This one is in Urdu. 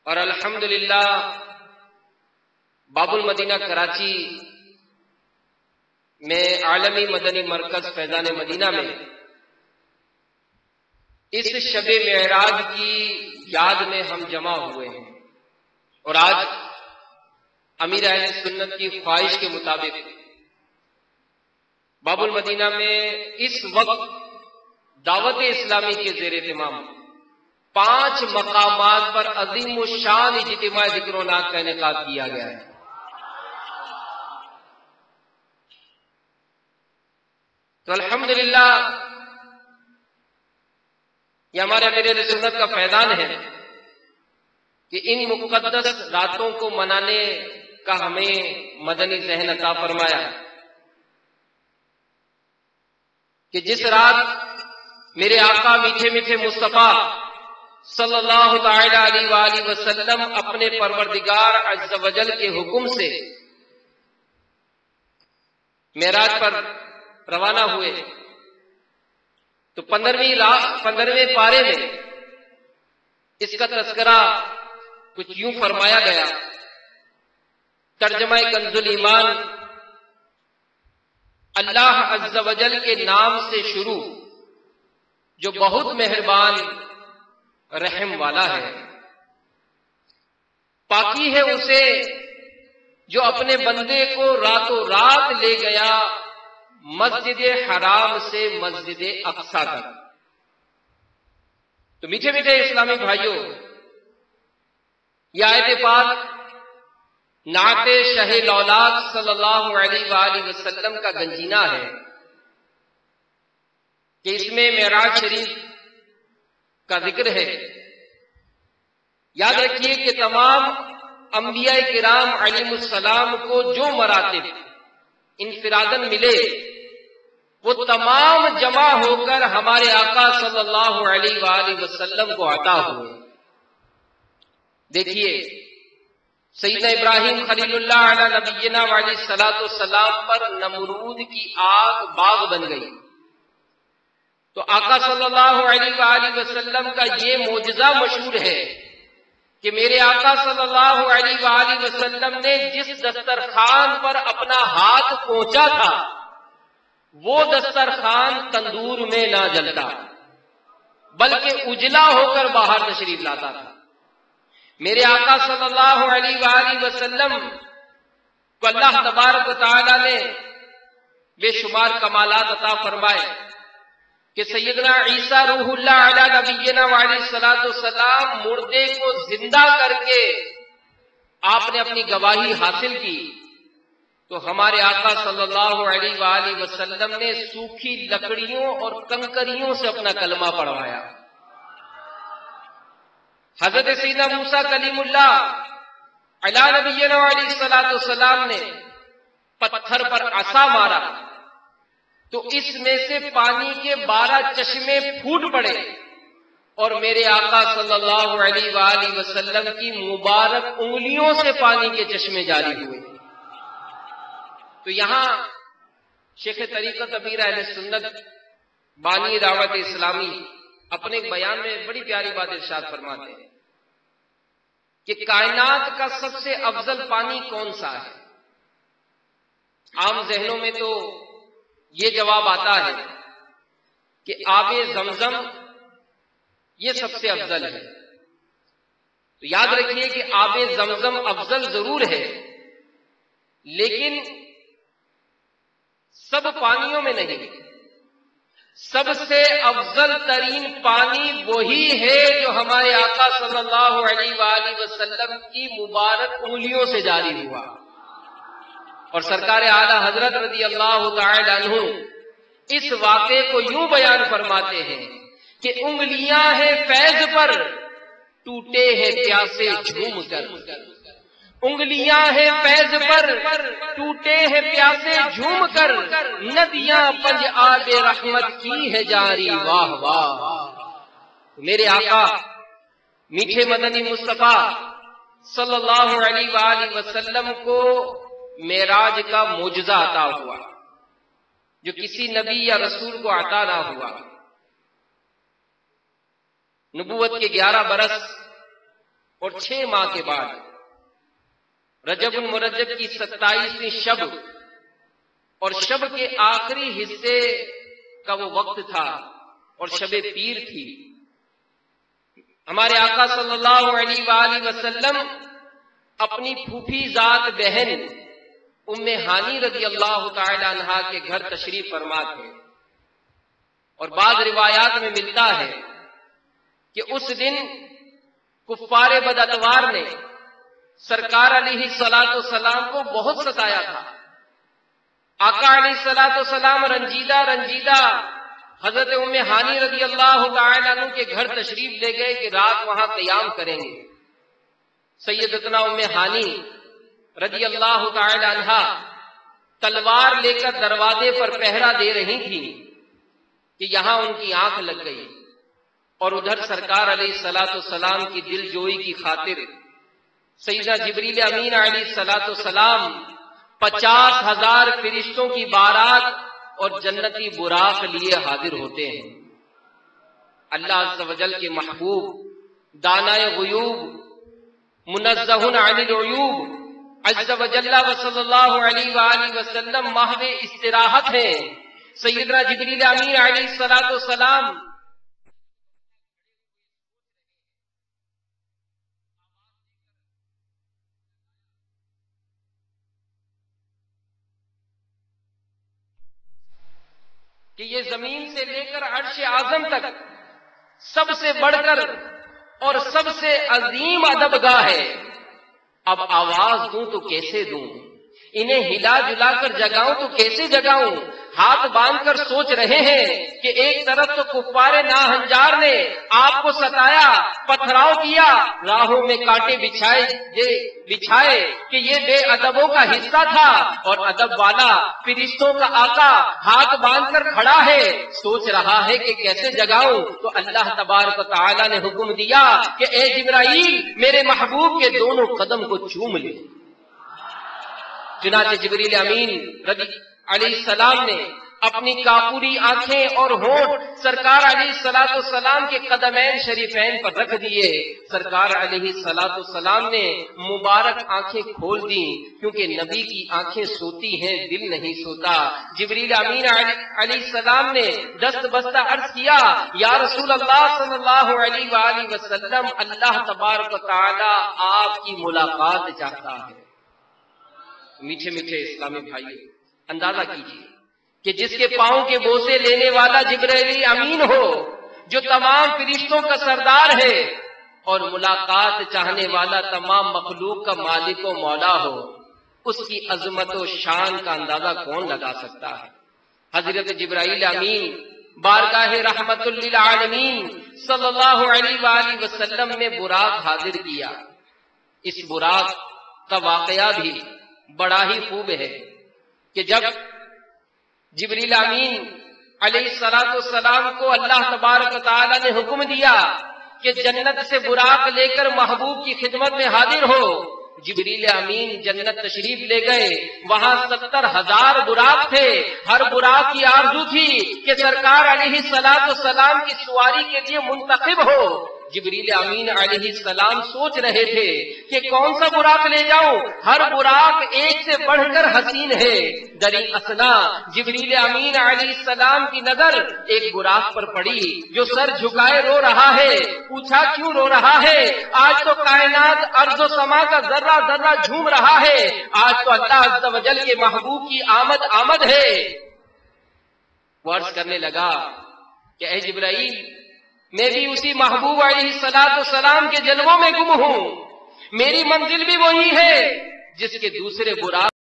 اور الحمدللہ باب المدینہ کراچی میں عالمی مدنی مرکز فیضان مدینہ میں اس شب معراج کی یاد میں ہم جمع ہوئے ہیں، اور آج امیر اہل سنت کی خواہش کے مطابق باب المدینہ میں اس وقت دعوت اسلامی کے زیر اہتمام 5 مقامات پر عظیم الشان اجتماع ذکر و نعت کا انعقاد کیا گیا ہے۔ تو الحمدللہ یہ ہمارے امیر اہل سنت کا فیضان ہے کہ ان مقدس راتوں کو منانے کا ہمیں مدنی ذہن عطا فرمایا کہ جس رات میرے آقا میٹھے میٹھے مصطفیٰ صلی اللہ تعالی علیہ وآلہ وسلم اپنے پروردگار عز و جل کے حکم سے معراج پر روانہ ہوئے، تو 15ویں پارے میں اس کا تذکرہ کچھ یوں فرمایا گیا۔ ترجمہ کنز الایمان: اللہ عز و جل کے نام سے شروع جو بہت مہربان رحم والا ہے، پاکی ہے اسے جو اپنے بندے کو راتوں رات لے گیا مسجد حرام سے مسجد اقصی تک۔ تو میٹھے میٹھے اسلامی بھائیوں، یہ آیت پاک نعت شہ لولاک صلی اللہ علیہ وآلہ وسلم کا گنجینہ ہے کہ اس میں معراج شریف کا ذکر ہے۔ یاد رکھیے کہ تمام انبیاء کرام علیہ السلام کو جو مراتب انفراداً ملے وہ تمام جمع ہو کر ہمارے آقا صلی اللہ علیہ وآلہ وسلم کو عطا ہوئے۔ دیکھیے سیدنا ابراہیم خلیل اللہ علیہ نبینا علیہ الصلوۃ والسلام پر نمرود کی آگ باغ بن گئی، تو آقا صلی اللہ علیہ وآلہ وسلم کا یہ معجزہ مشہور ہے کہ میرے آقا صلی اللہ علیہ وآلہ وسلم نے جس دسترخوان پر اپنا ہاتھ پہنچا تھا وہ دسترخوان تندور میں نہ جلتا بلکہ اجلا ہو کر باہر تشریف لاتا تھا۔ میرے آقا صلی اللہ علیہ وآلہ وسلم کو اللہ تبارک و تعالی نے بے شمار کمالات عطا فرمائے کہ سیدنا عیسیٰ روح اللہ علیہ نبینا علیہ الصلوۃ والسلام مردے کو زندہ کر کے آپ نے اپنی گواہی حاصل کی، تو ہمارے آقا صلی اللہ علیہ وآلہ وسلم نے سوکھی لکڑیوں اور کنکریوں سے اپنا کلمہ پڑھوایا۔ حضرت سیدنا موسیٰ کلیم اللہ علیہ نبینا علیہ الصلوۃ والسلام نے پتھر پر عصا مارا تو اس میں سے پانی کے 12 چشمے پھوٹ پڑے اور میرے آقا صلی اللہ علیہ وآلہ وسلم کی مبارک انگلیوں سے پانی کے چشمے جاری ہوئے۔ تو یہاں شیخ طریقت امیر اہل سنت بانی دعوت اسلامی اپنے ایک بیان میں بڑی پیاری بات ارشاد فرماتے ہیں کہ کائنات کا سب سے افضل پانی کون سا ہے؟ عام ذہنوں میں تو یہ جواب آتا ہے کہ آب زمزم یہ سب سے افضل ہے۔ تو یاد رکھیے کہ آب زمزم افضل ضرور ہے لیکن سب پانیوں میں نہیں، سب سے افضل ترین پانی وہی ہے جو ہمارے آقا صلی اللہ علیہ وآلہ وسلم کی مبارک انگلیوں سے جاری ہوا۔ اور سرکار اعلیٰ حضرت رضی اللہ تعالی عنہ اس واقعے کو یوں بیان فرماتے ہیں کہ انگلیاں ہیں فیض پر ٹوٹے ہیں پیاسے جھوم کر، انگلیاں ہیں فیض پر ٹوٹے ہیں پیاسے جھوم کر، ندیاں پنج آب رحمت کی ہے جاری واہ واہ۔ میرے آقا میٹھے مدنی مصطفیٰ صلی اللہ علیہ وآلہ وسلم کو معراج کا معجزہ عطا ہوا جو کسی نبی یا رسول کو عطا نہ ہوا۔ نبوت کے 11 برس اور 6 ماہ کے بعد رجب المرجب کی 27ویں شب اور شب کے آخری حصے کا وہ وقت تھا اور شب پیر تھی، ہمارے آقا صلی اللہ علیہ وآلہ وسلم اپنی پھوپھی ذات بہن ام ہانی رضی اللہ تعالی عنہا کے گھر تشریف فرما تھے، اور بعض روایات میں ملتا ہے کہ اس دن کفار بداتوار نے سرکار علیہ الصلوۃ والسلام کو بہت ستایا تھا۔ آقا علیہ الصلوۃ والسلام رنجیدہ حضرت ام ہانی رضی اللہ تعالی عنہ کے گھر تشریف لے گئے کہ رات وہاں قیام کریں گے۔ سیدتنا ام ہانی رضی اللہ تعالی عنہا تلوار لے کر دروازے پر پہرا دے رہی تھی کہ یہاں ان کی آنکھ لگ گئی، اور ادھر سرکار علیہ الصلوۃ والسلام کی دل جوئی کی خاطر سیدنا جبریل امین علیہ الصلوۃ والسلام 50,000 فرشتوں کی بارات اور جنتی براق لیے حاضر ہوتے ہیں۔ اللہ عز و جل کے محبوب دانائے غیوب منزہ عن العیوب عز و جل و صلی اللہ علیہ وآلہ وسلم محو استراحت ہیں۔ سیدنا جبریل امین علیہ الصلوۃ والسلام کہ یہ زمین سے لے کر عرش اعظم تک سب سے بڑھ کر اور سب سے عظیم ادبگاہ ہے، اب آواز دوں تو کیسے دوں، انہیں ہلا جلا کر جگاؤں تو کیسے جگاؤں۔ ہاتھ باندھ کر سوچ رہے ہیں کہ ایک طرف تو کفار ناہنجار نے آپ کو ستایا، پتھراؤ کیا، راہوں میں کانٹے بچھائے کہ یہ بے ادبوں کا حصہ تھا، اور ادب والا فرشتوں کا آقا ہاتھ باندھ کر کھڑا ہے، سوچ رہا ہے کہ کیسے جگاؤں۔ تو اللہ تبارک و تعالی نے حکم دیا کہ اے جبرائیل میرے محبوب کے دونوں قدم کو چوم لے۔ چنانچہ جبریل امین علیہ السلام نے اپنی کافوری آنکھیں اور ہونٹ سرکار علیہ الصلوۃ والسلام کے قدمین شریفین پر رکھ دیے۔ سرکار علیہ الصلوۃ والسلام نے مبارک آنکھیں کھول دیں، کیونکہ نبی کی آنکھیں سوتی ہیں، دل نہیں سوتا۔ جبریل امین علیہ السلام نے دست بستہ عرض کیا، یا رسول اللہ صلی اللہ علیہ وآلہ وسلم، اللہ تبارک و تعالی آپ کی ملاقات چاہتا ہے۔ میٹھے میٹھے اسلامی بھائیو، اندازہ کیجیے کہ جس کے پاؤں کے بوسے لینے والا جبرائیل امین ہو، جو تمام فرشتوں کا سردار ہے، اور ملاقات چاہنے والا تمام مخلوق کا مالک و مولا ہو، اس کی عظمت و شان کا اندازہ کون لگا سکتا ہے۔ حضرت جبرائیل امین بارگاہ رحمت للعالمین صلی اللہ علیہ وآلہ وسلم نے براق حاضر کیا۔ اس براق کا واقعہ بھی بڑا ہی خوب ہے کہ جب جبریل امین علیہ الصلوۃ والسلام کو اللہ تبارک و تعالی نے حکم دیا کہ جنت سے براق لے کر محبوب کی خدمت میں حاضر ہو، جبریل امین جنت تشریف لے گئے۔ وہاں 70,000 براق تھے، ہر براق کی آرزو تھی کہ سرکار علیہ الصلوۃ والسلام کی سواری کے لیے منتخب ہو۔ جبریل امین علیہ السلام سوچ رہے تھے کہ کون سا براق لے جاؤں، ہر براق ایک سے بڑھ کر حسین ہے۔ دری اثنا جبریل امین علیہ السلام کی نظر ایک براق پر پڑی جو سر جھکائے رو رہا ہے۔ پوچھا کیوں رو رہا ہے؟ آج تو کائنات ارض و سما کا ذرہ ذرہ جھوم رہا ہے، آج تو اللہ عز و جل کے محبوب کی آمد ہے۔ وہ عرض کرنے لگا کہ اے جبرائیل، میں بھی اسی محبوب علیہ الصلوۃ والسلام کے جلووں میں گم ہوں، میری منزل بھی وہی ہے جس کے دوسرے براق